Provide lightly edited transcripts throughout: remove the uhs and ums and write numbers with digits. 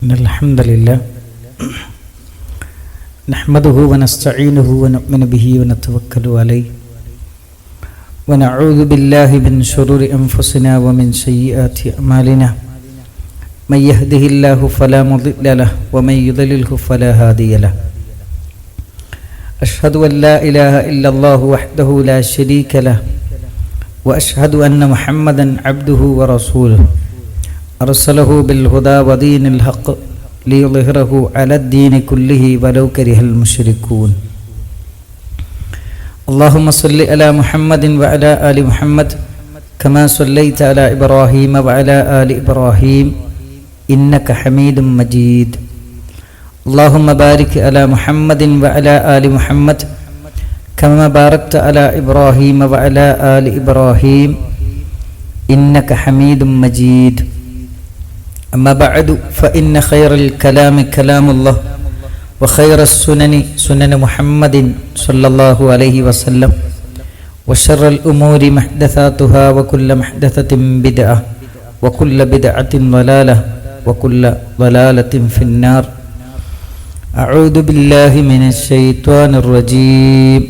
الحمد لله نحمده ونستعينه ونؤمن به ونتوكل عليه ونعوذ بالله من شرور أنفسنا ومن سيئات أعمالنا من يهده الله فلا مضل له ومن يضلله فلا هادي له أشهد أن لا إله إلا الله وحده لا شريك له وأشهد أن محمدا عبده ورسوله أرسله بالهدى ودين الحق ليظهره على الدين كله ولو كره المشركون اللهم صل على محمد وعلى آل محمد كما صليت على إبراهيم وعلى آل إبراهيم إنك حميد مجيد اللهم بارك على محمد وعلى آل محمد كما باركت على إبراهيم وعلى آل إبراهيم إنك حميد مجيد أما بعد فإن خير الكلام كلام الله وخير السنن سنن محمد صلى الله عليه وسلم وشر الأمور محدثاتها وكل محدثة بدعة وكل بدعة ضلالة وكل ضلالة في النار أعوذ بالله من الشيطان الرجيم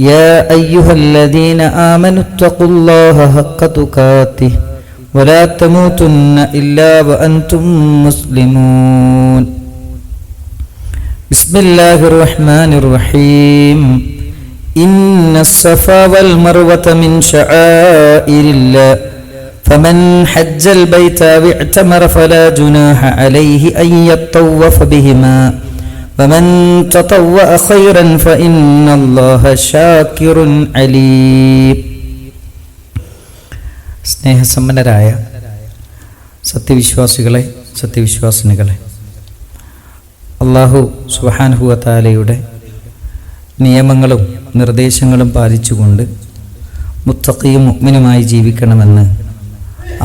يا أيها الذين آمنوا اتقوا الله حق تقاته ولا تموتن إلا وأنتم مسلمون بسم الله الرحمن الرحيم إن الصفا والمروة من شعائر الله فمن حج البيت أو اعتمر فلا جناح عليه أن يطوف بهما ومن تطوع خيرا فإن الله شاكر عليم സ്നേഹസമ്പന്നരായ സത്യവിശ്വാസികളെ സത്യവിശ്വാസിനികളെ, അല്ലാഹു സുബ്ഹാനഹു വ തആലയുടെ നിയമങ്ങളും നിർദ്ദേശങ്ങളും പാലിച്ചുകൊണ്ട് മുത്തഖിയും മുഅ്മിനുമായി ജീവിക്കണമെന്ന്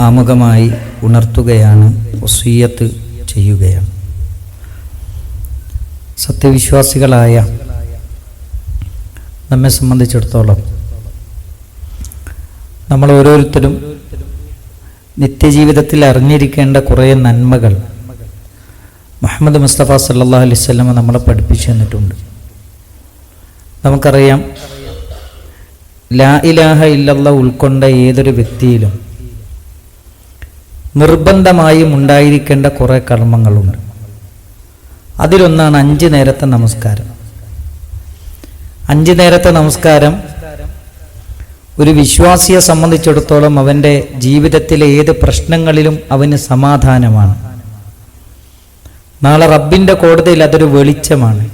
ആമുഖമായി ഉണർത്തുകയാണ്, വസിയ്യത്ത് ചെയ്യുകയാണ്. സത്യവിശ്വാസികളായ നമ്മെ സംബന്ധിച്ചിടത്തോളം നമ്മൾ ഓരോരുത്തരും നിത്യജീവിതത്തിൽ അറിഞ്ഞിരിക്കേണ്ട കുറേ നന്മകൾ മുഹമ്മദ് മുസ്തഫ സല്ലല്ലാഹു അലൈഹി വസല്ലം നമ്മളെ പഠിപ്പിച്ചു തന്നിട്ടുണ്ട്. നമുക്കറിയാം, ലാ ഇലാഹ ഇല്ലല്ലാഹ് ഉൾക്കൊണ്ട ഏതൊരു വ്യക്തിയിലും നിർബന്ധമായും ഉണ്ടായിരിക്കേണ്ട കുറേ കർമ്മങ്ങളുണ്ട്. അതിലൊന്നാണ് 5 നേരത്തെ നമസ്കാരം. 5 നേരത്തെ നമസ്കാരം ഒരു വിശ്വാസിയെ സംബന്ധിച്ചിടത്തോളം അവൻ്റെ ജീവിതത്തിലെ ഏത് പ്രശ്നങ്ങളിലും അവന് സമാധാനമാണ്. നാളെ റബ്ബിൻ്റെ കോടതിയിൽ അതൊരു വെളിച്ചമാണ്.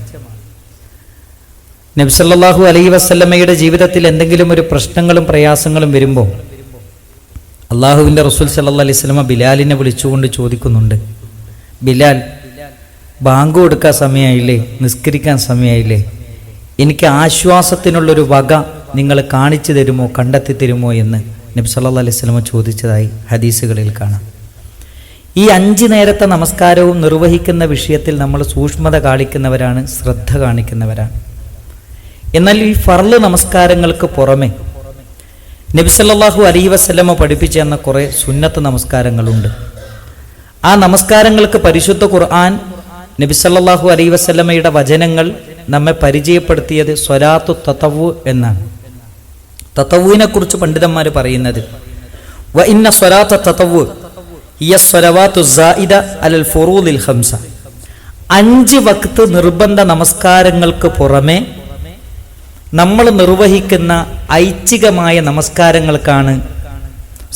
നബി സല്ലല്ലാഹു അലൈഹി വസല്ലമയുടെ ജീവിതത്തിൽ എന്തെങ്കിലും ഒരു പ്രശ്നങ്ങളും പ്രയാസങ്ങളും വരുമ്പോൾ അള്ളാഹുവിൻ്റെ റസൂൽ സല്ലല്ലാഹു അലൈഹി വസല്ലമ ബിലാലിനെ വിളിച്ചുകൊണ്ട് ചോദിക്കുന്നുണ്ട്, ബിലാൽ, ബാങ്ക് കൊടുക്കാൻ സമയമായില്ലേ, നിസ്കരിക്കാൻ സമയമായില്ലേ, എനിക്ക് ആശ്വാസത്തിനുള്ളൊരു വക നിങ്ങൾ കാണിച്ചു തരുമോ, കണ്ടെത്തി തരുമോ എന്ന് നബി സല്ലല്ലാഹു അലൈഹി വസല്ലം ചോദിച്ചതായി ഹദീസുകളിൽ കാണാം. ഈ 5 നേരത്തെ നമസ്കാരവും നിർവഹിക്കുന്ന വിഷയത്തിൽ നമ്മൾ സൂക്ഷ്മത കാണിക്കുന്നവരാണ്, ശ്രദ്ധ കാണിക്കുന്നവരാണ്. എന്നാൽ ഈ ഫർള് നമസ്കാരങ്ങൾക്ക് പുറമെ നബി സല്ലല്ലാഹു അലൈഹി വസല്ലം പഠിപ്പിച്ചു തന്ന കുറേ സുന്നത്ത് നമസ്കാരങ്ങളുണ്ട്. ആ നമസ്കാരങ്ങൾക്ക് പരിശുദ്ധ ഖുർആൻ, നബി സല്ലല്ലാഹു അലൈഹി വസല്ലമയുടെ വചനങ്ങൾ നമ്മെ പരിചയപ്പെടുത്തിയത് സ്വലാത്തു തതവ്വു എന്നാണ്. തതവ്വുവിനെ കുറിച്ച് പണ്ഡിതന്മാർ പറയുന്നത്, വ ഇന്ന സ്വലാത്ത തതവ്വു ഹിയ സ്വലവാത്തു സായിദ അലൽ ഫുറൂദിൽ ഖംസ. 5 വഖ്ത് നിർബന്ധ നമസ്കാരങ്ങൾക്ക് പുറമെ നമ്മൾ നിർവഹിക്കുന്ന ഐച്ഛികമായ നമസ്കാരങ്ങൾക്കാണ്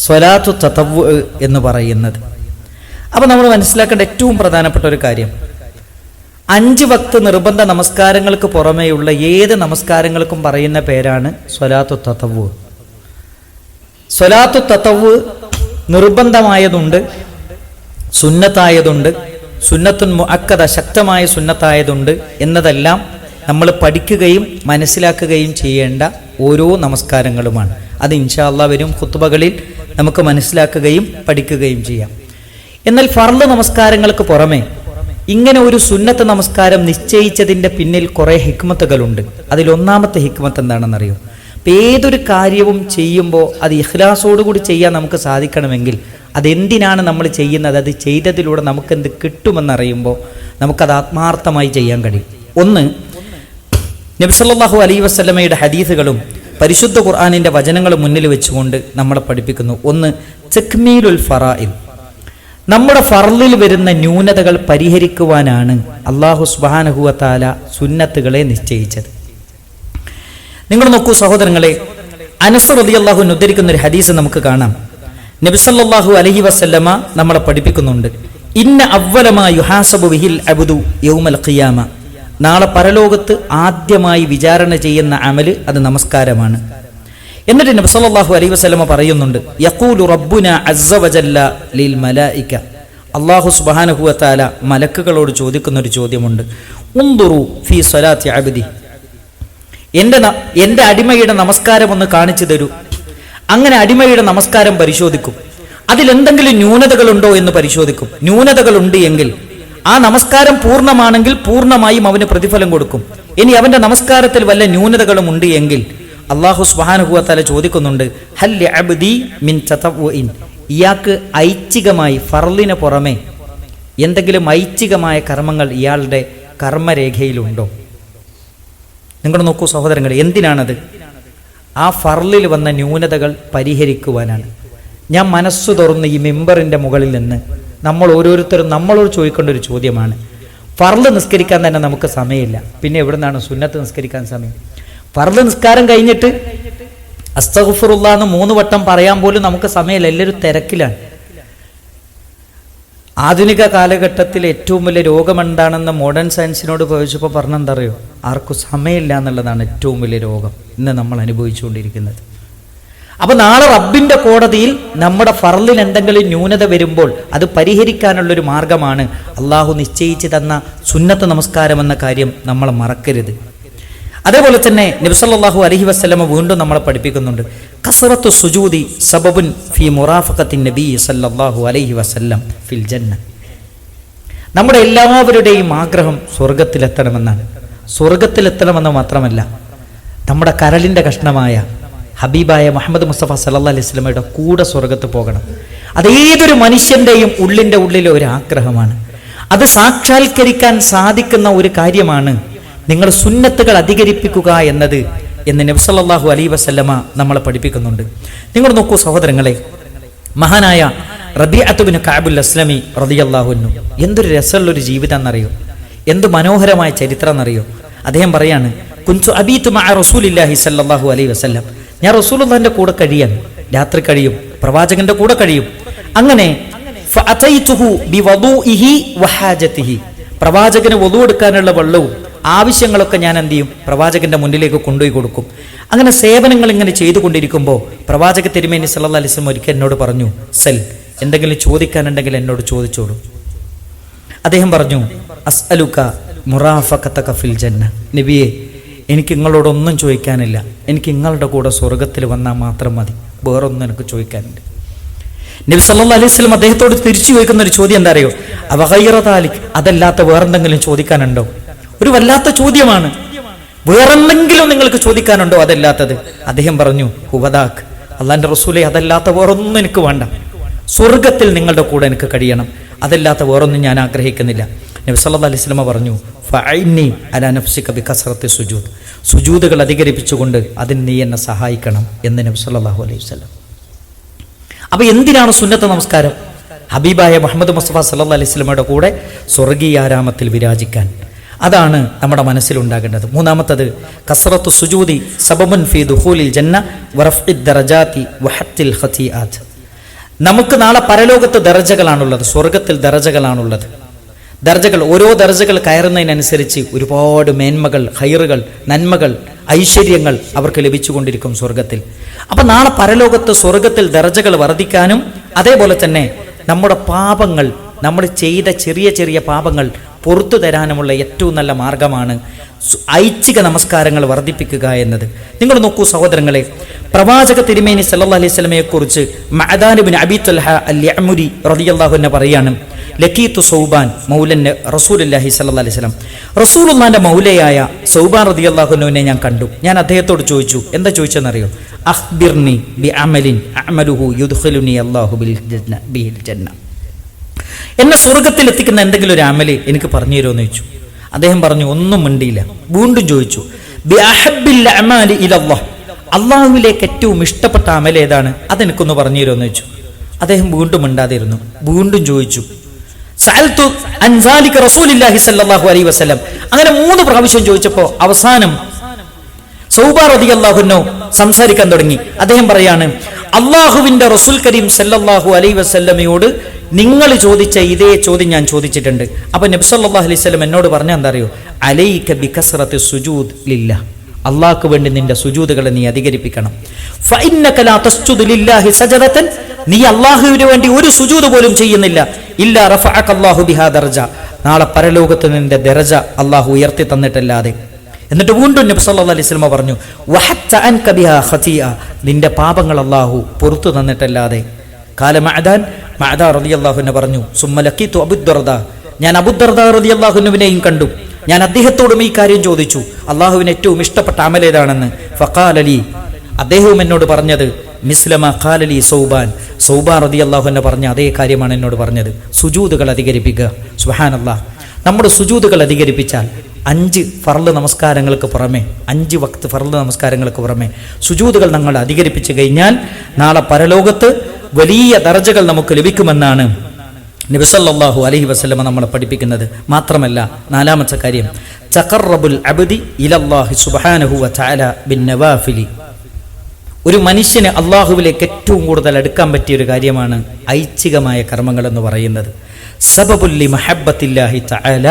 സ്വലാത്തു തതവ്വു എന്ന് പറയുന്നത്. അപ്പോൾ നമ്മൾ മനസ്സിലാക്കേണ്ട ഏറ്റവും പ്രധാനപ്പെട്ട ഒരു കാര്യം, 5 വഖ്ത് നിർബന്ധ നമസ്കാരങ്ങൾക്ക് പുറമെയുള്ള ഏത് നമസ്കാരങ്ങൾക്കും പറയുന്ന പേരാണ് സ്വലാത്തു തതവ്വു. സ്വലാത്തു തതവ്വു നിർബന്ധമായതുണ്ട്, സുന്നത്തായതുണ്ട്, സുന്നത്തുൻ മുഅക്കദ ശക്തമായ സുന്നത്തായതുണ്ട് എന്നതെല്ലാം നമ്മൾ പഠിക്കുകയും മനസ്സിലാക്കുകയും ചെയ്യേണ്ട ഓരോ നമസ്കാരങ്ങളുമാണ്. അത് ഇൻഷാ അല്ലാഹ് വരും ഖുത്ബകളിൽ നമുക്ക് മനസ്സിലാക്കുകയും പഠിക്കുകയും ചെയ്യാം. എന്നാൽ ഫർള് നമസ്കാരങ്ങൾക്ക് പുറമെ ഇങ്ങനെ ഒരു സുന്നത്ത് നമസ്കാരം നിശ്ചയിച്ചതിൻ്റെ പിന്നിൽ കുറേ ഹിക്മത്തുകളുണ്ട്. അതിലൊന്നാമത്തെ ഹിക്മത്ത് എന്താണെന്നറിയോ? അപ്പം ഏതൊരു കാര്യവും ചെയ്യുമ്പോൾ അത് ഇഖ്ലാസോടുകൂടി ചെയ്യാൻ നമുക്ക് സാധിക്കണമെങ്കിൽ അതെന്തിനാണ് നമ്മൾ ചെയ്യുന്നത്, അത് ചെയ്തതിലൂടെ നമുക്കെന്ത് കിട്ടുമെന്നറിയുമ്പോൾ നമുക്കത് ആത്മാർത്ഥമായി ചെയ്യാൻ കഴിയും. ഒന്ന്, നബി സല്ലല്ലാഹു അലൈഹി വസല്ലമയുടെ ഹദീസുകളും പരിശുദ്ധ ഖുർആനിൻ്റെ വചനങ്ങളും മുന്നിൽ വെച്ചുകൊണ്ട് നമ്മളെ പഠിപ്പിക്കുന്നു. ഒന്ന്, തക്മീലുൽ ഫറാഇദ്, നമ്മുടെ ഫർളിൽ വരുന്ന ന്യൂനതകൾ പരിഹരിക്കുവാനാണ് അല്ലാഹു സുബ്ഹാനഹു വ തആല സുന്നത്തുകളെ നിശ്ചയിച്ചത്. നിങ്ങൾ നോക്കൂ സഹോദരങ്ങളെ, അനസ് റളിയല്ലാഹു അൻഹു ഉദ്ധരിക്കുന്ന ഒരു ഹദീസ് നമുക്ക് കാണാം. നബി സല്ലല്ലാഹു അലൈഹി വസല്ലമ നമ്മളെ പഠിപ്പിക്കുന്നുണ്ട്, ഇന്ന അവ്വലമാ യുഹാസബു ബിഹിൽ അബ്ദു യൗമൽ ഖിയാമ, നാളെ പരലോകത്ത് ആദ്യമായി വിചാരണ ചെയ്യുന്ന അമല് അത് നമസ്കാരമാണ്. എന്നിട്ട് നബി സല്ലല്ലാഹു അലൈഹി വസല്ലമ പറയുന്നുണ്ട്, യഖൂലു റബ്ബുനാ അസ്സ വജല്ല ലിൽ മലായിക, അല്ലാഹു സുബ്ഹാനഹു വ തആല മലക്കുകളോട് ചോദിക്കുന്ന ഒരു ചോദ്യമുണ്ട്, ഉൻദുറു ഫീ സ്വലാത്തി അബ്ദി, എൻ്റെ അടിമയുടെ നമസ്കാരം ഒന്ന് കാണിച്ചു തരൂ. അങ്ങനെ അടിമയുടെ നമസ്കാരം പരിശോധിക്കും. അതിലെന്തെങ്കിലും ന്യൂനതകളുണ്ടോ എന്ന് പരിശോധിക്കും. ന്യൂനതകളുണ്ട് എങ്കിൽ ആ നമസ്കാരം പൂർണ്ണമാണെങ്കിൽ പൂർണ്ണമായും അവന് പ്രതിഫലം കൊടുക്കും. ഇനി അവന്റെ നമസ്കാരത്തിൽ വല്ല ന്യൂനതകളും ഉണ്ട് എങ്കിൽ അല്ലാഹു സുബ്ഹാനഹു വ തആല ചോദിക്കുന്നുണ്ട്, ഹൽ അബ്ദി മിൻ തതവ്വുഇൻ, ഇയാൾക്ക് ഐച്ഛികമായി ഫർളിന് പുറമെ എന്തെങ്കിലും ഐച്ഛികമായ കർമ്മങ്ങൾ ഇയാളുടെ കർമ്മരേഖയിലുണ്ടോ? നിങ്ങൾ നോക്കൂ സഹോദരങ്ങളെ, എന്തിനാണത്? ആ ഫർളിൽ വന്ന ന്യൂനതകൾ പരിഹരിക്കുവാനാണ്. ഞാൻ മനസ്സു തുറന്ന് ഈ മിമ്പറിൻ്റെ മുകളിൽ നിന്ന് നമ്മൾ ഓരോരുത്തരും നമ്മളോട് ചോദിക്കേണ്ട ഒരു ചോദ്യമാണ്. ഫർള് നിസ്കരിക്കാൻ തന്നെ നമുക്ക് സമയമില്ല, പിന്നെ എവിടെ നിന്നാണ് സുന്നത്ത് നിസ്കരിക്കാൻ സമയം? ഫർള് നിസ്കാരം കഴിഞ്ഞിട്ട് അസ്തഗ്ഫിറുല്ലാഹ് എന്ന് 3 വട്ടം പറയാൻ പോലും നമുക്ക് സമയമില്ല, എല്ലാവരും തിരക്കിലാണ്. ആധുനിക കാലഘട്ടത്തിൽ ഏറ്റവും വലിയ രോഗം എന്താണെന്ന് മോഡേൺ സയൻസിനോട് ചോദിച്ചപ്പോൾ പറഞ്ഞെന്താ അറിയോ? ആർക്കും സമയമില്ല എന്നുള്ളതാണ് ഏറ്റവും വലിയ രോഗം ഇന്ന് നമ്മൾ അനുഭവിച്ചുകൊണ്ടിരിക്കുന്നത്. അപ്പൊ നാളെ റബ്ബിന്റെ കോടതിയിൽ നമ്മുടെ ഫർളിൽ എന്തെങ്കിലും ന്യൂനത വരുമ്പോൾ അത് പരിഹരിക്കാനുള്ളൊരു മാർഗമാണ് അള്ളാഹു നിശ്ചയിച്ചു തന്ന സുന്നത്ത് നമസ്കാരം എന്ന കാര്യം നമ്മൾ മറക്കരുത്. അതേപോലെ തന്നെ നബി സല്ലല്ലാഹു അലൈഹി വസല്ലമ വീണ്ടും നമ്മളെ പഠിപ്പിക്കുന്നുണ്ട്, കസറത്തു സുജൂദി സബബുൻ ഫീ മുറാഫഖത്തിൻ നബി സല്ലല്ലാഹു അലൈഹി വസല്ലം ഫിൽ ജന്ന. നമ്മുടെ എല്ലാവരുടെയും ആഗ്രഹം സ്വർഗത്തിലെത്തണമെന്നാണ്. സ്വർഗത്തിലെത്തണമെന്ന് മാത്രമല്ല, നമ്മുടെ കരളിൻ്റെ കഷ്ണമായ ഹബീബായ മുഹമ്മദ് മുസ്തഫ സല്ലല്ലാഹു അലൈഹി വസല്ലമയുടെ കൂടെ സ്വർഗത്ത് പോകണം. അതേതൊരു മനുഷ്യന്റെയും ഉള്ളിലെ ഒരു ആഗ്രഹമാണ്. അത് സാക്ഷാത്കരിക്കാൻ സാധിക്കുന്ന ഒരു കാര്യമാണ് നിങ്ങൾ സുന്നത്തുകൾ അധികരിപ്പിക്കുക എന്നത് എന്ന് നബി സല്ലല്ലാഹു അലൈഹി വസല്ലമ നമ്മളെ പഠിപ്പിക്കുന്നുണ്ട്. നിങ്ങൾ നോക്കൂ സഹോദരങ്ങളെ, മഹാനായ റബീഅത്ത് ബിൻ കഅബുൽ അസ്ലമി റളിയല്ലാഹു അൻഹു എന്തൊരു രസമുള്ളൊരു ജീവിതം എന്നറിയോ, എന്ത് മനോഹരമായ ചരിത്രം എന്നറിയോ? അദ്ദേഹം പറയാണ്, കുൻതു അബീതു മഅ റസൂലില്ലാഹി സല്ലല്ലാഹു അലൈഹി വസല്ലം, ഞാൻ റസൂലുള്ളാഹിന്റെ കൂടെ കഴിയാൻ, രാത്രി കഴിയും, പ്രവാചകന്റെ കൂടെ കഴിയും. അങ്ങനെ ഫഅതൈതുഹു ബിവദൂഇഹി വഹാജതിഹി, പ്രവാചകന് വദൂ എടുക്കാനുള്ള വെള്ളവും ആവശ്യങ്ങളൊക്കെ ഞാൻ എന്ത് ചെയ്യും? പ്രവാചകന്റെ മുന്നിലേക്ക് കൊണ്ടുപോയി കൊടുക്കും. അങ്ങനെ സേവനങ്ങൾ ഇങ്ങനെ ചെയ്തുകൊണ്ടിരിക്കുമ്പോൾ പ്രവാചക തിരുമേനി സല്ലല്ലാഹു അലൈഹി വസല്ലം ഒരിക്കൽ എന്നോട് പറഞ്ഞു, സൽ, എന്തെങ്കിലും ചോദിക്കാനുണ്ടെങ്കിൽ എന്നോട് ചോദിച്ചോളൂ. അദ്ദേഹം പറഞ്ഞു, അസ്അലുക മുറാഫഖതക ഫിൽ ജന്ന, നബിയെ എനിക്ക് നിങ്ങളോടൊന്നും ചോദിക്കാനില്ല, എനിക്ക് നിങ്ങളുടെ കൂടെ സ്വർഗത്തിൽ വന്നാൽ മാത്രം മതി, വേറൊന്നും എനിക്ക് ചോദിക്കാനുണ്ട്. നബി സല്ലല്ലാഹു അലൈഹി വസല്ലം അദ്ദേഹത്തോട് തിരിച്ചു ചോദിക്കുന്ന ഒരു ചോദ്യം എന്താ അറിയോ? അവഗൈറ ദാലിക്, അതല്ലാത്ത വേറെന്തെങ്കിലും ചോദിക്കാനുണ്ടോ? ഒരു വല്ലാത്ത ചോദ്യമാണ്. വേറെന്തെങ്കിലും നിങ്ങൾക്ക് ചോദിക്കാനുണ്ടോ അതല്ലാത്തത്? അദ്ദേഹം പറഞ്ഞു, ഹുവദാക്ക്, അള്ളാന്റെ റസൂലെ, അതല്ലാത്ത വേറൊന്നും എനിക്ക് വേണ്ട, സ്വർഗത്തിൽ നിങ്ങളുടെ കൂടെ എനിക്ക് കഴിയണം, അതല്ലാത്ത വേറൊന്നും ഞാൻ ആഗ്രഹിക്കുന്നില്ല. നബി സല്ലല്ലാഹു അലൈഹി വസല്ലം പറഞ്ഞു, ഫഅഇന്നി അലാ നഫ്സിക ബികസ്റത്തി സുജൂദ്, സുജൂദുകൾ അധികരിപ്പിച്ചുകൊണ്ട് അതിന് നീ എന്നെ സഹായിക്കണം എന്ന് നബി സല്ലല്ലാഹു അലൈഹി വസല്ലം. അപ്പൊ എന്തിനാണ് സുന്നത്ത് നമസ്കാരം? ഹബീബായ മുഹമ്മദ് മുസ്തഫ സല്ലല്ലാഹു അലൈഹി വസല്ലമയുടെ കൂടെ സ്വർഗീയാരാമത്തിൽ വിരാജിക്കാൻ. അതാണ് നമ്മുടെ മനസ്സിലുണ്ടാകേണ്ടത്. മൂന്നാമത്തത്, കസ്റത്തു സുജൂദി സബബുൻ ഫീ ദുഖൂലിൽ ജന്ന വറഫ്ഇദ് ദറജാതി വഹത്തിൽ ഖതീആത്ത്. നമുക്ക് നാളെ പരലോകത്ത് ദർജകളാണുള്ളത്, സ്വർഗത്തിൽ ദർജകളാണുള്ളത്. ദർജകൾ, ഓരോ ദർജകൾ കയറുന്നതിനനുസരിച്ച് ഒരുപാട് മേന്മകൾ, ഖൈറുകൾ, നന്മകൾ, ഐശ്വര്യങ്ങൾ അവർക്ക് ലഭിച്ചുകൊണ്ടിരിക്കും സ്വർഗത്തിൽ. അപ്പം നാളെ പരലോകത്ത് സ്വർഗത്തിൽ ദർജകൾ വർദ്ധിക്കാനും അതേപോലെ തന്നെ നമ്മുടെ പാപങ്ങൾ, നമ്മൾ ചെയ്ത ചെറിയ ചെറിയ പാപങ്ങൾ പുറത്തു തരാനുമുള്ള ഏറ്റവും നല്ല മാർഗമാണ് ഐച്ഛിക നമസ്കാരങ്ങൾ വർദ്ധിപ്പിക്കുക എന്നത്. നിങ്ങൾ നോക്കൂ സഹോദരങ്ങളെ, പ്രവാചക തിരുമേനി സല്ലല്ലാഹു അലൈഹി വസല്ലമയെ കുറിച്ച് മഅദാൻ ഇബ്നു അബീ തൽഹ അൽ-യഅ്മുരി റളിയല്ലാഹു അൻഹു പറയാണ്, ലഖീതു സൗബാൻ മൗലൻ റസൂലുള്ളാഹി സല്ലല്ലാഹു അലൈഹി വസല്ലം, റസൂലുള്ളാഹിന്റെ മൗലയായ സൗബാൻ റളിയല്ലാഹു അൻഹുവിനെ ഞാൻ കണ്ടു. ഞാൻ അദ്ദേഹത്തോട് ചോദിച്ചു, എന്താ ചോദിച്ചെന്നറിയോ? അഖ്ബിർനി ബിഅമലിൻ അഅമലുഹു യുദ്ഖിലുനി അല്ലാഹു ബിൽ ജന്ന. എന്നെ സ്വർഗ്ഗത്തിൽ എത്തിക്കുന്ന എന്തെങ്കിലും ഒരു അമല് എനിക്ക് പറഞ്ഞു തരുമോ ചോദിച്ചു. അദ്ദേഹം പറഞ്ഞു, ഒന്നും മിണ്ടിയില്ല. വീണ്ടും ചോദിച്ചു, ബിഅഹബ്ബിൽ അഅമാലി ഇലല്ലാഹ്, അള്ളാഹുവിലേക്ക് ഏറ്റവും ഇഷ്ടപ്പെട്ട അമൽ ഏതാണ്, അതെനിക്കൊന്ന് പറഞ്ഞു തരുമോ ചോദിച്ചു. അദ്ദേഹം വീണ്ടും മിണ്ടാതിരുന്നു. വീണ്ടും ചോദിച്ചു, സഅൽതു അൻ സാലിക റസൂലുള്ളാഹി സ്വല്ലല്ലാഹു അലൈഹി വസല്ലം. അങ്ങനെ 3 പ്രാവശ്യം ചോദിച്ചപ്പോൾ അവസാനം സൗബാ റളിയല്ലാഹു അൻഹു സംസാരിക്കാൻ തുടങ്ങി. അദ്ദേഹം പറയാണ്, അള്ളാഹുവിന്റെ റസൂൽ കരീം സല്ലല്ലാഹു അലൈഹി വസല്ലമയോട് നിങ്ങൾ ചോദിച്ച ഇതേ ചോദ്യം ഞാൻ ചോദിച്ചിട്ടുണ്ട്. അപ്പൊ നബി സല്ലല്ലാഹു അലൈഹി വസല്ലം എന്നോട് പറഞ്ഞ എന്താ അറിയോ, അലൈക ബികസ്റത്തി സുജൂദ് ലില്ലാഹ്, അള്ളാഹ്ക്ക് വേണ്ടി നിന്റെ സുജൂദുകളെ നീ അധികരിപ്പിക്കണം. ഫഇന്നക ലാ തസ്ജുദു ലില്ലാഹി സജദതൻ, നീ അള്ളാഹുവിന് വേണ്ടി ഒരു സുജൂദ് പോലും ചെയ്യുന്നില്ല, ഇല്ലാ റഫഅക അല്ലാഹു ബിഹാ ദർജ, നാളെ പരലോകത്ത് നിന്റെ ദർജ അള്ളാഹു ഉയർത്തി തന്നിട്ടല്ലാതെ. എന്നിട്ട് വീണ്ടും നബി സല്ലല്ലാഹു അലൈഹി വസല്ലം പറഞ്ഞു, വഹത്ത അൻക ബിഹാ ഖതിഅ, നിന്റെ പാപങ്ങൾ അള്ളാഹു പുറത്തു തന്നിട്ടല്ലാതെ. ഖാല മഅദാൻ റളിയല്ലാഹു അൻഹു പറഞ്ഞു, സുമ്മ ലഖീതു അബൂദർദ, ഞാൻ അബൂദർദ റളിയല്ലാഹു അൻഹുവിനെയും കണ്ടു. ഞാൻ അദ്ദേഹത്തോടും ഈ കാര്യം ചോദിച്ചു, അള്ളാഹുവിന് ഏറ്റവും ഇഷ്ടപ്പെട്ട അമൽ ഏതാണെന്ന്. ഫഖാല ലി, അദ്ദേഹവും എന്നോട് പറഞ്ഞത് മിസ്ലമ ഖാല ലി സൗബാൻ, സൗബാൻ റളിയല്ലാഹു അൻഹു പറഞ്ഞ അതേ കാര്യമാണ് എന്നോട് പറഞ്ഞത്, സുജൂദുകൾ അധികരിപ്പിക്കുക. സുബ്ഹാനല്ലാഹ്, നമ്മുടെ സുജൂദുകൾ അധികരിപ്പിച്ചാൽ 5 ഫർള് നമസ്കാരങ്ങൾക്ക് പുറമെ 5 വക്ത് ഫർള് നമസ്കാരങ്ങൾക്ക് പുറമെ സുജൂദുകൾ നമ്മൾ അധികരിപ്പിച്ചു കഴിഞ്ഞാൽ നാളെ പരലോകത്ത് വലിയ ദർജകൾ നമുക്ക് ലഭിക്കുമെന്നാണ് നബി സല്ലല്ലാഹു അലൈഹി വസല്ലം നമ്മളെ പഠിപ്പിക്കുന്നത്. മാത്രമല്ല, 4ാമത്തെ കാര്യം, തഖറബുൽ അബ്ദി ഇലല്ലാഹി സുബ്ഹാനഹു വ തആല ബിന്നവാഫിലി, ഒരു മനുഷ്യന് അള്ളാഹുവിലേക്ക് ഏറ്റവും കൂടുതൽ അടുക്കാൻ പറ്റിയ ഒരു കാര്യമാണ് ഐച്ഛികമായ കർമ്മങ്ങൾ എന്ന് പറയുന്നത്. സബബുൽ ലി മഹബ്ബത്തില്ലാഹി തആല,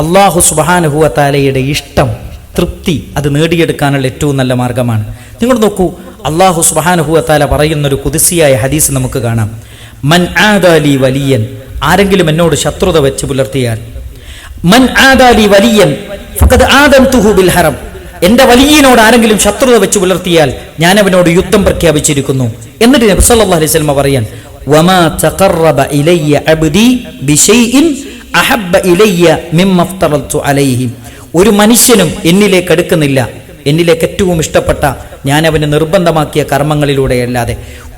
അള്ളാഹു സുബ്ഹാനഹു വ തആലയുടെ ഇഷ്ടം, തൃപ്തി, അത് നേടിയെടുക്കാനുള്ള ഏറ്റവും നല്ല മാർഗമാണ്. നിങ്ങൾ നോക്കൂ, അള്ളാഹു സുബ്ഹാനഹു വ തആല പറയുന്നൊരു ഖുദ്സിയായ ഹദീസ് നമുക്ക് കാണാം. മൻ ആദാലി വലിയൻ, ആരെങ്കിലും എന്നോട് ശത്രുത വെച്ച് പുലർത്തിയാൽ, മൻ ആദാലി വലിയൻ ഫഖദ് ആദൻതുഹു ബിൽ ഹറം, എന്റെ വലിയനോട് ആരെങ്കിലും ശത്രുത വെച്ച് പുലർത്തിയാൽ ഞാൻ അവനോട് യുദ്ധം പ്രഖ്യാപിച്ചിരിക്കുന്നു. എന്നിട്ട് നബി സല്ലല്ലാഹു അലൈഹി വസല്ലം പറയാൻ, വമാ തഖറബ ഇലയ്യ അബ്ദി ബിശൈഇൻ അഹബ്ബ ഇലയ്യ മിമ്മ അഫ്തറൽതു അലൈഹി, ഒരു മനുഷ്യനും എന്നിലേക്ക് അടുക്കുന്നില്ല, എന്നിലേക്ക് ഏറ്റവും ഇഷ്ടപ്പെട്ട ഞാൻ അവന് നിർബന്ധമാക്കിയ കർമ്മങ്ങളിലൂടെയല്ലാതെ.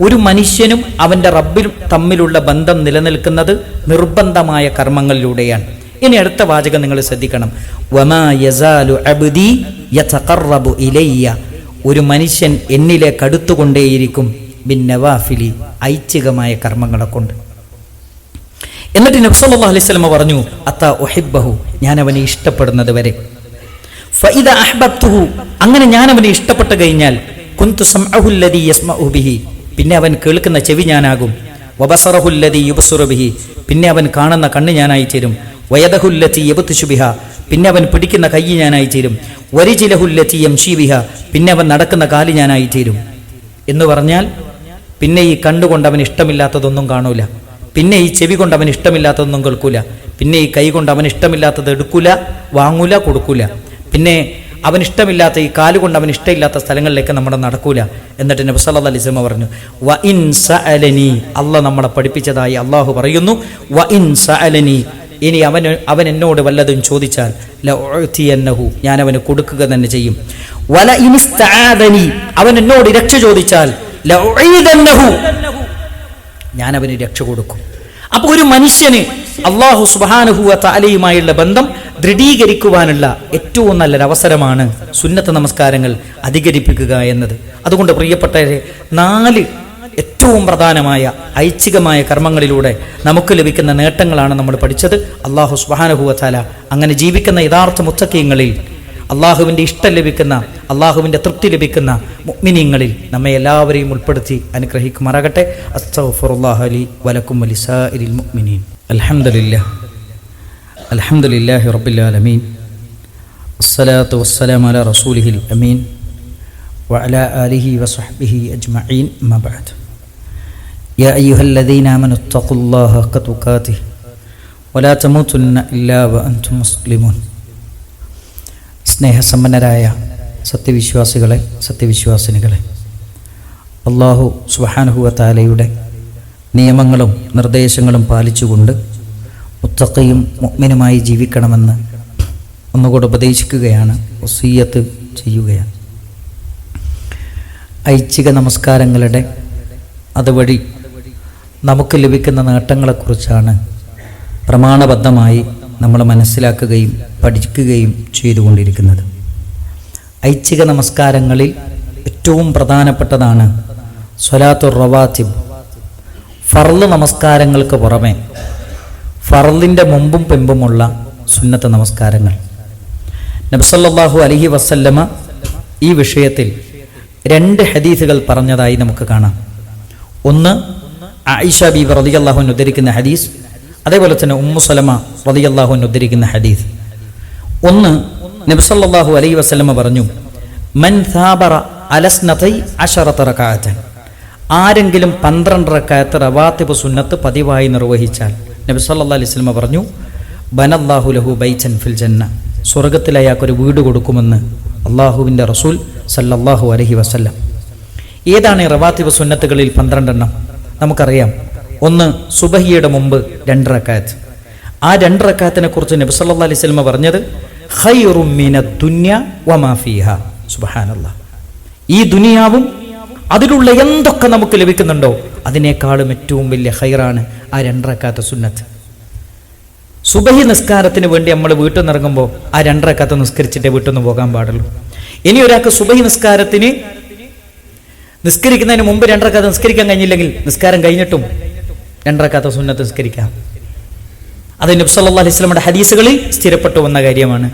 ഒരു മനുഷ്യനും അവന്റെ റബ്ബിലും തമ്മിലുള്ള ബന്ധം നിലനിൽക്കുന്നത് നിർബന്ധമായ കർമ്മങ്ങളിലൂടെയാണ്. ഇനി അടുത്ത വാചകം നിങ്ങൾ ശ്രദ്ധിക്കണം, വമാ യസാലു അബ്ദി യതഖറബു ഇലയ്യ, ഒരു മനുഷ്യൻ എന്നിലേക്ക് അടുത്തുകൊണ്ടേയിരിക്കും ബിന്നവാഫിലി, ഐച്ഛികമായ കർമ്മങ്ങളെ കൊണ്ട്. എന്നിട്ട് നബി സല്ലല്ലാഹു അലൈഹി വസല്ലം പറഞ്ഞു, അത്താ ഉഹിബ്ബഹു, ഞാൻ അവനെ ഇഷ്ടപ്പെടുന്നത് വരെ. ഫഇദാ അഹ്ബബ്തുഹു, അങ്ങനെ ഞാൻ അവനെ ഇഷ്ടപ്പെട്ടു കഴിഞ്ഞാൽ, കുന്തു സംഅഹു അല്ലദീ യസ്മഉ ബിഹി, പിന്നെ അവൻ കേൾക്കുന്ന ചെവി ഞാനാകും. വബസറഹു അല്ലദീ യുബ്സിറു ബിഹി, പിന്നെ അവൻ കാണുന്ന കണ്ണ് ഞാനായി ചേരും. വയദഹു അല്ലതീ യബ്തിശു ബിഹാ, പിന്നെ അവൻ പിടിക്കുന്ന കൈ ഞാനായി ചേരും. വരിജിലഹു അല്ലതീ യംശി ബിഹാ, പിന്നെ അവൻ നടക്കുന്ന കാല് ഞാനായി ചേരും. എന്ന് പറഞ്ഞാൽ പിന്നെ ഈ കണ്ണുകൊണ്ട് അവൻ ഇഷ്ടമില്ലാത്തതൊന്നും കാണൂല, പിന്നെ ഈ ചെവി കൊണ്ട് അവൻ ഇഷ്ടമില്ലാത്തതൊന്നും കേൾക്കൂല, പിന്നെ ഈ കൈ കൊണ്ട് അവൻ ഇഷ്ടമില്ലാത്തത് എടുക്കൂല, വാങ്ങൂല, കൊടുക്കൂല, പിന്നെ അവൻ ഇഷ്ടമില്ലാത്ത ഈ കാലുകൊണ്ട് അവൻ ഇഷ്ടമില്ലാത്ത സ്ഥലങ്ങളിലേക്ക് നമ്മുടെ നടക്കൂല. എന്നിട്ട് നബി സല്ലല്ലാഹു അലൈഹി വസല്ലം പറഞ്ഞു, വ ഇൻ സഅലനി, അല്ലാഹ് നമ്മളെ പഠിപ്പിച്ചതായി അല്ലാഹു പറയുന്നു, വ ഇൻ സഅലനി, ഇനി അവൻ എന്നോട് വല്ലതും ചോദിച്ചാൽ ലഉതിയന്നഹു, ഞാൻ അവന് കൊടുക്കുക തന്നെ ചെയ്യും. വല ഇനിസ്തആദനി, അവൻ എന്നോട് രക്ഷ ചോദിച്ചാൽ ലഉഈദന്നഹു, ഞാൻ അവന് രക്ഷ കൊടുക്കും. അപ്പോൾ ഒരു മനുഷ്യന് അല്ലാഹു സുബ്ഹാനഹു വ തആലയുമായുള്ള ബന്ധം ദൃഢീകരിക്കുവാനുള്ള ഏറ്റവും നല്ലൊരു അവസരമാണ് സുന്നത്ത് നമസ്കാരങ്ങൾ അധികരിപ്പിക്കുക എന്നത്. അതുകൊണ്ട് പ്രിയപ്പെട്ടവരെ, 4 ഏറ്റവും പ്രധാനമായ ഐച്ഛികമായ കർമ്മങ്ങളിലൂടെ നമുക്ക് ലഭിക്കുന്ന നേട്ടങ്ങളാണ് നമ്മൾ പഠിച്ചത്. അല്ലാഹു സുബ്ഹാനഹു വ തആല അങ്ങനെ ജീവിക്കുന്ന യഥാർത്ഥ മുത്തഖീങ്ങളിൽ, അള്ളാഹുവിൻ്റെ ഇഷ്ടം ലഭിക്കുന്ന, അള്ളാഹുവിൻ്റെ തൃപ്തി ലഭിക്കുന്ന മുഅ്മിനീങ്ങളിൽ നമ്മെ എല്ലാവരെയും ഉൾപ്പെടുത്തി അനുഗ്രഹിക്കുമാറാകട്ടെ. അസ്തഗ്ഫിറുല്ലാഹ ലി വലക്കും വലിസാഇരിൽ മുഅ്മിനീൻ. അൽഹംദുലില്ലാഹി റബ്ബിൽ ആലമീൻ, വസ്സലാത്തു വസ്സലാമു അലാ റസൂലിഹിൽ അമീൻ വഅലാ ആലിഹി വസഹ്ബിഹി അജ്മഈൻ. അമ്മാ ബഅദ്. യാ അയ്യുഹല്ലദീന ആമനു തഖുല്ലാഹ ഹഖ്ക തുഖാതിഹി വലാ തമൂതുന്ന ഇല്ലാ വഅൻതും മുസ്ലിമൂൻ. സ്നേഹസമ്പന്നരായ സത്യവിശ്വാസികളെ, സത്യവിശ്വാസിനികളെ, അല്ലാഹു സുബ്ഹാനഹു വ തആലയുടെ നിയമങ്ങളും നിർദ്ദേശങ്ങളും പാലിച്ചുകൊണ്ട് മുത്തഖിയും മുഅ്മിനുമായി ജീവിക്കണമെന്ന് ഒന്നുകൂടെ ഉപദേശിക്കുകയാണ്, വസിയ്യത്ത് ചെയ്യുകയാണ്. ഐച്ഛിക നമസ്കാരങ്ങളുടെ അതുവഴി നമുക്ക് ലഭിക്കുന്ന നേട്ടങ്ങളെക്കുറിച്ചാണ് പ്രമാണബദ്ധമായി നമ്മൾ മനസ്സിലാക്കുകയും പഠിക്കുകയും ചെയ്തുകൊണ്ടിരിക്കുന്നത്. ഐച്ഛിക നമസ്കാരങ്ങളിൽ ഏറ്റവും പ്രധാനപ്പെട്ടതാണ് സ്വലാത്തുർ റവാത്തിബ്. ഫർള് നമസ്കാരങ്ങൾക്ക് പുറമെ ഫർളിൻ്റെ മുമ്പും പിമ്പുമുള്ള സുന്നത്ത് നമസ്കാരങ്ങൾ. നബി സല്ലല്ലാഹു അലൈഹി വസല്ലമ ഈ വിഷയത്തിൽ 2 ഹദീസുകൾ പറഞ്ഞതായി നമുക്ക് കാണാം. ഒന്ന് ആയിഷ ബീവി റളിയല്ലാഹു അൻഹ ഉദ്ധരിക്കുന്ന ഹദീസ്, അതേപോലെ തന്നെ ഉമ്മു സലമ റളിയല്ലാഹു അൻഹ ഉദ്ധരിക്കുന്ന ഹദീസ്. ഒന്ന്, നബി സല്ലല്ലാഹു അലൈഹി വസല്ലമ പറഞ്ഞു, മൻ സാബറ അലസ്നതൈ അശറത റകഅതൻ, ആരെങ്കിലും 12 റകഅത്ത് റവാത്തിബ് സുന്നത്ത് പതിവായി നിർവഹിച്ചാൽ നബി സല്ലല്ലാഹു അലൈഹി വസല്ലമ പറഞ്ഞു, ബനല്ലാഹു ലഹു ബൈതൻ ഫിൽ ജന്ന, സ്വർഗ്ഗത്തിൽ അയാൾക്കൊരു വീട് കൊടുക്കുമെന്ന് അള്ളാഹുവിൻ്റെ റസൂൽ സല്ലല്ലാഹു അലൈഹി വസല്ലം. ഏതാണ് ഈ റവാത്തിബ് സുന്നത്തുകളിൽ 12 എണ്ണം? നമുക്കറിയാം. ഒന്ന്, സുബഹിയുടെ മുമ്പ് 2 റകഅത്ത്. ആ 2 റകഅത്തിനെ കുറിച്ച് നബി സല്ലല്ലാഹു അലൈഹി വസല്ലം പറഞ്ഞത്, ഖൈറും മിനദ് ദുനിയ വമാ ഫീഹാ. സുബ്ഹാനല്ലാഹ്, ഈ ദുനിയാവും അതിലുള്ള എന്തൊക്കെ നമുക്ക് ലഭിക്കുന്നുണ്ടോ അതിനേക്കാളും ഏറ്റവും വലിയ ഖൈറാണ് ആ 2 റകഅത്ത് സുന്നത്ത്. സുബഹി നിസ്കാരത്തിന് വേണ്ടി നമ്മൾ വീട്ടിൽ നിന്ന് ഇറങ്ങുമ്പോൾ ആ 2 റകഅത്ത് നിസ്കരിച്ചിട്ടേ വീട്ടിൽ നിന്ന് പോകാൻ പാടുള്ളൂ. ഇനി ഒരാൾക്ക് സുബഹി നിസ്കരിക്കുന്നതിന് മുമ്പ് 2 റകഅത്ത് നിസ്കരിക്കാൻ കഴിഞ്ഞില്ലെങ്കിൽ നിസ്കാരം കഴിഞ്ഞിട്ടും 2 റകഅത്ത് സുന്നത്ത് നിസ്കരിക്കാം. അത് നബി സല്ലല്ലാഹു അലൈഹി വസല്ലമയുടെ ഹദീസുകളിൽ സ്ഥിരപ്പെട്ടു വന്ന കാര്യമാണ്.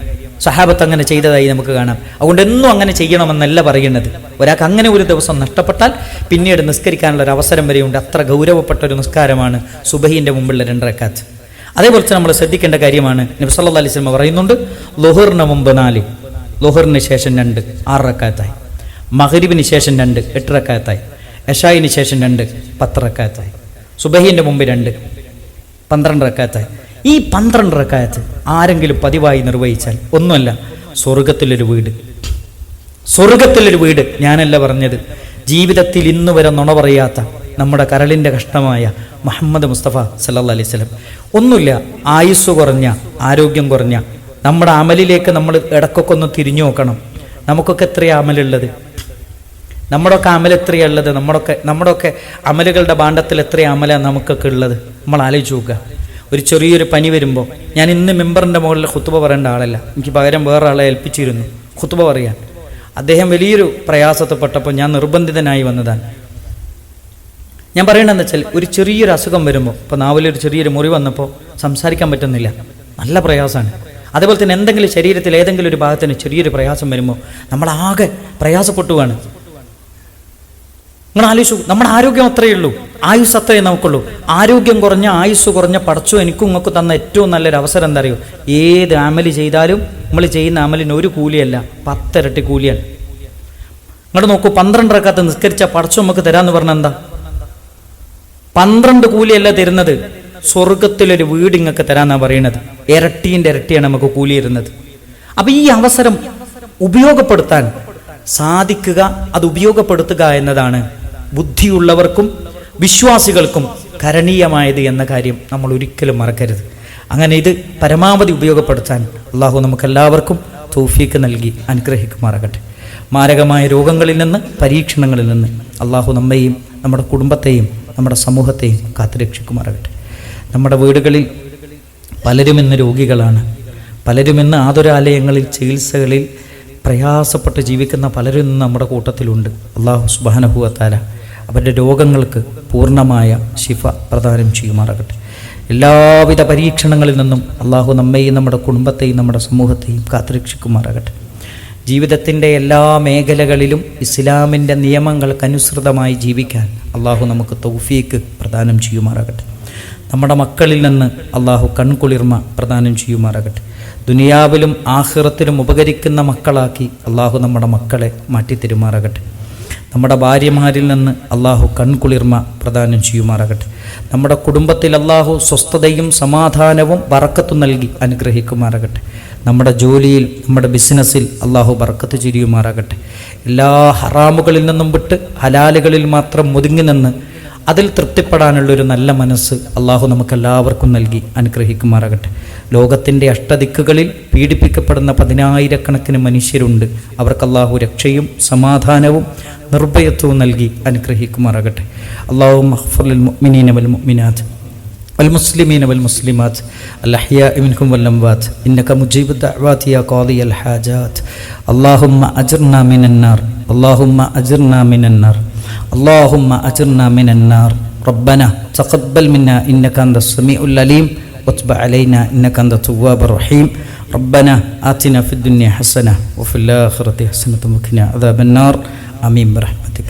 സഹാബത്ത് അങ്ങനെ ചെയ്തതായി നമുക്ക് കാണാം. അതുകൊണ്ട് എന്നും അങ്ങനെ ചെയ്യണമെന്നല്ല പറയുന്നത്. ഒരാൾക്ക് അങ്ങനെ ഒരു ദിവസം നഷ്ടപ്പെട്ടാൽ പിന്നീട് നിസ്കരിക്കാനുള്ള ഒരു അവസരം വരെയുണ്ട്. അത്ര ഗൗരവപ്പെട്ട ഒരു നിസ്കാരമാണ് സുബഹിന്റെ മുമ്പുള്ള 2 റകഅത്ത്. അതേപോലെ തന്നെ നമ്മൾ ശ്രദ്ധിക്കേണ്ട കാര്യമാണ്, നബി സല്ലല്ലാഹു അലൈഹി വസല്ലം പറയുന്നുണ്ട്, ളുഹറിന് മുമ്പ് 4, ളുഹറിന് ശേഷം 2 6 റകഅത്തായി, മഗ്രിബിന് ശേഷം 2 8 റകഅത്തായി, ഇശാഇന് ശേഷം 2 10 റകഅത്തായി, സുബഹിന്റെ മുമ്പ് 2 12 റകഅത്തായി. ഈ 12 റകഅത്ത് ആരെങ്കിലും പതിവായി നിർവഹിച്ചാൽ ഒന്നുമല്ല, സ്വർഗത്തിലൊരു വീട്. ഞാനല്ല പറഞ്ഞത്, ജീവിതത്തിൽ ഇന്ന് വരെ നുണ പറയാത്ത നമ്മുടെ കരളിൻ്റെ കഷ്ണമായ മുഹമ്മദ് മുസ്തഫ സല്ലല്ലാഹു അലൈഹി വസല്ലം. ഒന്നുമില്ല, ആയുസ് കുറഞ്ഞ, ആരോഗ്യം കുറഞ്ഞ നമ്മുടെ അമലിലേക്ക് നമ്മൾ ഇടക്കൊക്കെ ഒന്ന് തിരിഞ്ഞു നോക്കണം. നമുക്കൊക്കെ എത്രയാണ് അമലുള്ളത്? നമ്മുടെയൊക്കെ അമൽ എത്രയുള്ളത്? നമ്മുടെയൊക്കെ അമലുകളുടെ ഭാണ്ഡത്തിൽ എത്രയാണ് അമലാണ് നമുക്കൊക്കെ ഉള്ളത്? നമ്മൾ ആലോചിച്ച് നോക്കുക. ഒരു ചെറിയൊരു പനി വരുമ്പോൾ, ഞാൻ ഇന്ന് മെമ്പറിൻ്റെ മുകളിൽ ഖുത്ബ പറയേണ്ട ആളല്ല, എനിക്ക് പകരം വേറെ ആളെ ഏൽപ്പിച്ചിരുന്നു ഖുത്ബ പറയാൻ. അദ്ദേഹം വലിയൊരു പ്രയാസത്തിൽപ്പെട്ടപ്പോൾ ഞാൻ നിർബന്ധിതനായി വന്നതാണ്. ഞാൻ പറയണമെന്ന് വെച്ചാൽ, ഒരു ചെറിയൊരു അസുഖം വരുമ്പോൾ, ഇപ്പോൾ നാവിലൊരു ചെറിയൊരു മുറി വന്നപ്പോൾ സംസാരിക്കാൻ പറ്റുന്നില്ല, നല്ല പ്രയാസമാണ്. അതേപോലെ തന്നെ എന്തെങ്കിലും ശരീരത്തിൽ ഏതെങ്കിലും ഒരു ഭാഗത്തിന് ചെറിയൊരു പ്രയാസം വരുമ്പോൾ നമ്മളാകെ പ്രയാസപ്പെട്ടുവാണ്. നിങ്ങൾ ആലോചിച്ചു, നമ്മുടെ ആരോഗ്യം അത്രയേ ഉള്ളൂ, ആയുസ് അത്രയേ നമുക്കുള്ളൂ. ആരോഗ്യം കുറഞ്ഞ, ആയുസ് കുറഞ്ഞ പടച്ചു എനിക്കും നിങ്ങൾക്ക് തന്ന ഏറ്റവും നല്ലൊരു അവസരം എന്താ അറിയോ? ഏത് അമല് ചെയ്താലും നമ്മൾ ചെയ്യുന്ന അമലിന് ഒരു കൂലിയല്ല, 10 ഇരട്ടി കൂലിയാണ്. നിങ്ങൾ നോക്കൂ, 12 റകഅത്ത് നിസ്കരിച്ച പടച്ചു നമുക്ക് തരാമെന്ന് പറഞ്ഞാൽ എന്താ? 12 കൂലിയല്ല തരുന്നത്, സ്വർഗത്തിലൊരു വീട് ഇങ്ങക്ക് തരാന്നാ പറയുന്നത്. ഇരട്ടീൻ്റെ ഇരട്ടിയാണ് നമുക്ക് കൂലി തരുന്നത്. അപ്പൊ ഈ അവസരം ഉപയോഗപ്പെടുത്താൻ സാധിക്കുക, അത് ഉപയോഗപ്പെടുത്തുക എന്നതാണ് ബുദ്ധിയുള്ളവർക്കും വിശ്വാസികൾക്കും കരണീയമായത് എന്ന കാര്യം നമ്മൾ ഒരിക്കലും മറക്കരുത്. അങ്ങനെ ഇത് പരമാവധി ഉപയോഗപ്പെടുത്താൻ അള്ളാഹു നമുക്കെല്ലാവർക്കും തൗഫീക്ക് നൽകി അനുഗ്രഹിക്കുമാറാകട്ടെ. മാരകമായ രോഗങ്ങളിൽ നിന്ന്, പരീക്ഷണങ്ങളിൽ നിന്ന് അള്ളാഹു നമ്മെയും നമ്മുടെ കുടുംബത്തെയും നമ്മുടെ സമൂഹത്തെയും കാത്തുരക്ഷിക്കുമാറാകട്ടെ. നമ്മുടെ വീടുകളിൽ പലരും ഇന്ന് രോഗികളാണ്. പലരും ഇന്ന് ആതുരാലയങ്ങളിൽ, ചികിത്സകളിൽ പ്രയാസപ്പെട്ട് ജീവിക്കുന്ന പലരും ഇന്ന് നമ്മുടെ കൂട്ടത്തിലുണ്ട്. അള്ളാഹു സുബ്ഹാനഹു വ തആല അവരുടെ രോഗങ്ങൾക്ക് പൂർണ്ണമായ ശിഫ പ്രദാനം ചെയ്യുമാറാകട്ടെ. എല്ലാവിധ പരീക്ഷണങ്ങളിൽ നിന്നും അള്ളാഹു നമ്മെയും നമ്മുടെ കുടുംബത്തെയും നമ്മുടെ സമൂഹത്തെയും കാത്തുരക്ഷിക്കുമാറാകട്ടെ. ജീവിതത്തിൻ്റെ എല്ലാ മേഖലകളിലും ഇസ്ലാമിൻ്റെ നിയമങ്ങൾക്കനുസൃതമായി ജീവിക്കാൻ അള്ളാഹു നമുക്ക് തൗഫീക്ക് പ്രദാനം ചെയ്യുമാറാകട്ടെ. നമ്മുടെ മക്കളിൽ നിന്ന് അള്ളാഹു കൺകുളിർമ പ്രദാനം ചെയ്യുമാറാകട്ടെ. ദുനിയാവിലും ആഖിറത്തിലും ഉപകരിക്കുന്ന മക്കളാക്കി അള്ളാഹു നമ്മുടെ മക്കളെ മാറ്റിത്തരുമാറാകട്ടെ. നമ്മുടെ ഭാര്യമാരിൽ നിന്ന് അള്ളാഹു കൺകുളിർമ പ്രദാനം ചെയ്യുമാറാകട്ടെ. നമ്മുടെ കുടുംബത്തിൽ അള്ളാഹു സ്വസ്ഥതയും സമാധാനവും ബറക്കത്തും നൽകി അനുഗ്രഹിക്കുമാറാകട്ടെ. നമ്മുടെ ജോലിയിൽ, നമ്മുടെ ബിസിനസ്സിൽ അള്ളാഹു ബറക്കത്ത് ചെയ്യുമാറാകട്ടെ. എല്ലാ ഹറാമുകളിൽ നിന്നും വിട്ട് ഹലാലുകളിൽ മാത്രം ഒതുങ്ങി നിന്ന് അതിൽ തൃപ്തിപ്പെടാനുള്ളൊരു നല്ല മനസ്സ് അള്ളാഹു നമുക്കെല്ലാവർക്കും നൽകി അനുഗ്രഹിക്കുമാറാകട്ടെ. ലോകത്തിൻ്റെ അഷ്ടദിക്കുകളിൽ പീഡിപ്പിക്കപ്പെടുന്ന 10,000-കണക്കിന് മനുഷ്യരുണ്ട്. അവർക്ക് അള്ളാഹു രക്ഷയും സമാധാനവും നിർഭയത്വവും നൽകി അനുഗ്രഹിക്കുമാറാകട്ടെ. അല്ലാഹുമ്മ ഗ്ഫിർ ലിൽ മുഅ്മിനീന വൽ മുഅ്മിനാത്ത് والمسلمين والمسلمات الأحياء منكم والأموات إنك مجيب الدعوات يا قاضي الحاجات. اللهم أجرنا من النار، اللهم أجرنا من النار، اللهم أجرنا من النار. ربنا تقبل منا إنك أنت السميع العليم وتب علينا إنك أنت التواب الرحيم. ربنا آتنا في الدنيا حسنة وفي الآخرة حسنة وقنا عذاب النار. آمين برحمتك.